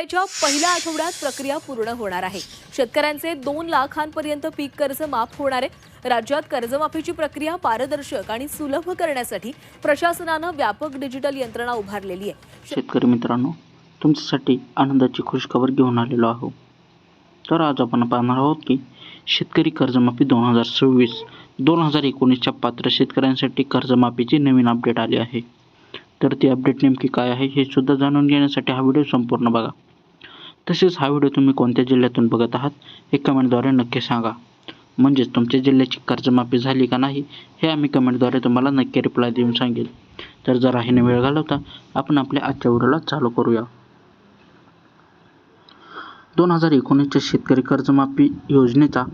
च्या पहिल्या आठवड्यात प्रक्रिया पूर्ण होणार आहे। शेतकऱ्यांचे 2 लाखांपर्यंत पीक कर्ज माफ होणार आहे। राज्यात कर्जमाफीची प्रक्रिया पारदर्शक आणि सुलभ करण्यासाठी प्रशासनाने व्यापक डिजिटल यंत्रणा उभारलेली आहे। शेतकरी मित्रांनो, तुमच्यासाठी आनंदाची खुशखबर घेऊन आलेलो आहोत। तर आज आपण पाहणार आहोत की शेतकरी कर्जमाफी 2026-2019च्या पात्र शेतकऱ्यांसाठी कर्जमाफीची नवीन अपडेट आली आहे। तर ती अपडेट नेमकी काय आहे हे सुद्धा जाणून घेण्यासाठी हा व्हिडिओ संपूर्ण बघा। तसेच हा व्हिडिओ तुम्ही कोणत्या जिल्ह्यातून बघत आहात हे कमेंटद्वारे नक्की सांगा, म्हणजेच तुमच्या जिल्ह्याची कर्जमाफी झाली का नाही हे आम्ही कमेंटद्वारे तुम्हाला नक्की रिप्लाय देऊन सांगेल। तर जरा हे वेळ घालवता आपण आपल्या आजच्या व्हिडिओला चालू करूया। 2019च्या शेतकरी कर्जमाफी योजनेचा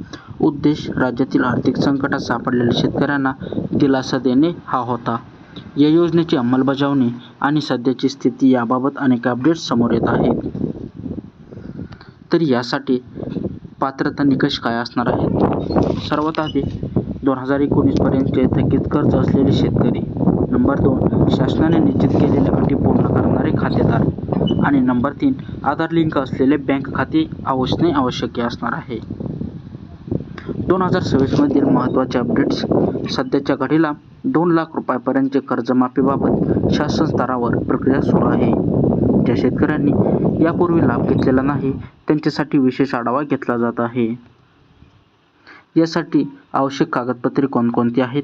उद्देश राज्यातील आर्थिक संकटात सापडलेल्या शेतकऱ्यांना दिलासा देणे हा होता। या योजनेची अंमलबजावणी आणि सध्याची स्थिती याबाबत अनेक अपडेट्स समोर येत आहेत। तर यासाठी पात्रता निकष काय असणार आहेत? सर्वात आधी 2019 पर्यंतचे थकीत कर्ज असलेले शेतकरी, नंबर 2 शासनाने निश्चित केलेल्या अटी पूर्ण करणारे खातेदार आणि नंबर 3 आधार लिंक असलेले बँक खाते असणे आवश्यक असणार आहे। 2026 मधील महत्त्वाचे अपडेट्स। सध्याच्या घडीला 2 लाख रुपयांपर्यंतचे कर्जमाफीबाबत शासन स्तरावर प्रक्रिया सुरू आहे। ज्या शेतकऱ्यांनी यापूर्वी लाभ घेतलेला नाही त्यांच्यासाठी विशेष आढावा घेतला जात आहे। यासाठी आवश्यक कागदपत्रे कोणकोणती आहेत?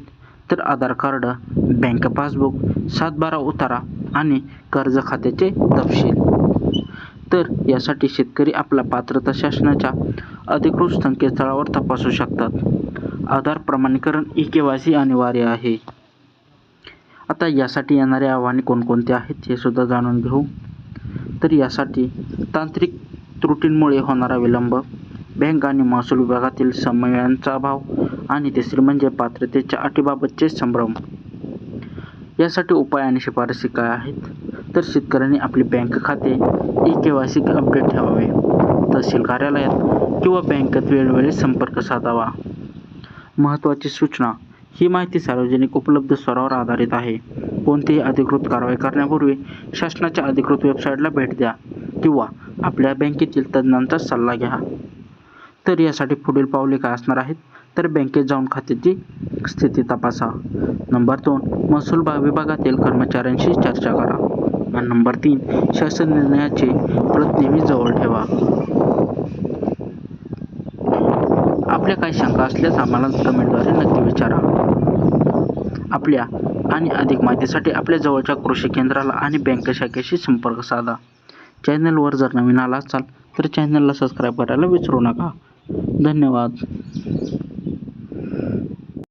तर आधार कार्ड, बँक पासबुक, 7/12 उतारा आणि कर्ज खात्याचे तपशील। तर यासाठी शेतकरी आपला पात्रता शासनाच्या अधिकृत संकेतस्थळावर तपासू शकतात। आधार प्रमाणीकरण KYC अनिवार्य आहे। आता यासाठी येणारे आव्हाने कोणकोणते आहेत हे सुद्धा जाणून घेऊ। तर यासाठी तांत्रिक त्रुटींमुळे होणारा विलंब, बँक आणि महसूल विभागातील समन्वयाचा अभाव आणि तिसरे म्हणजे पात्रतेच्या अटीबाबतचे संभ्रम। यासाठी उपाय आणि शिफारसी काय आहेत? तर शेतकऱ्यांनी आपले बँक खाते KYC अपडेट ठेवावे, तहसील कार्यालयात किंवा बँकेत वेळोवेळी संपर्क साधावा। महत्त्वाची सूचना, ही माहिती सार्वजनिक उपलब्ध स्तरावर आधारित आहे। कोणतीही अधिकृत कारवाई करण्यापूर्वी शासनाच्या अधिकृत वेबसाईटला भेट द्या किंवा आपल्या बँकेतील तज्ज्ञांचा सल्ला घ्या। तर यासाठी पुढील पावले काय असणार आहेत? तर बँकेत जाऊन खात्याची स्थिती तपासा। नंबर 2 महसूल विभागातील कर्मचाऱ्यांशी चर्चा करा आणि नंबर 3 शासन निर्णयाची प्रत नेहमी जवळ ठेवा। आपल्या काही शंका असल्यास आम्हाला कमेंटद्वारे नक्की विचारा। आपल्या आणि अधिक माहितीसाठी आपल्या जवळच्या कृषी केंद्राला आणि बँक शाखेशी संपर्क साधा। चॅनलवर जर नवीन आला असाल तर चॅनलला सबस्क्राईब करायला विसरू नका। धन्यवाद।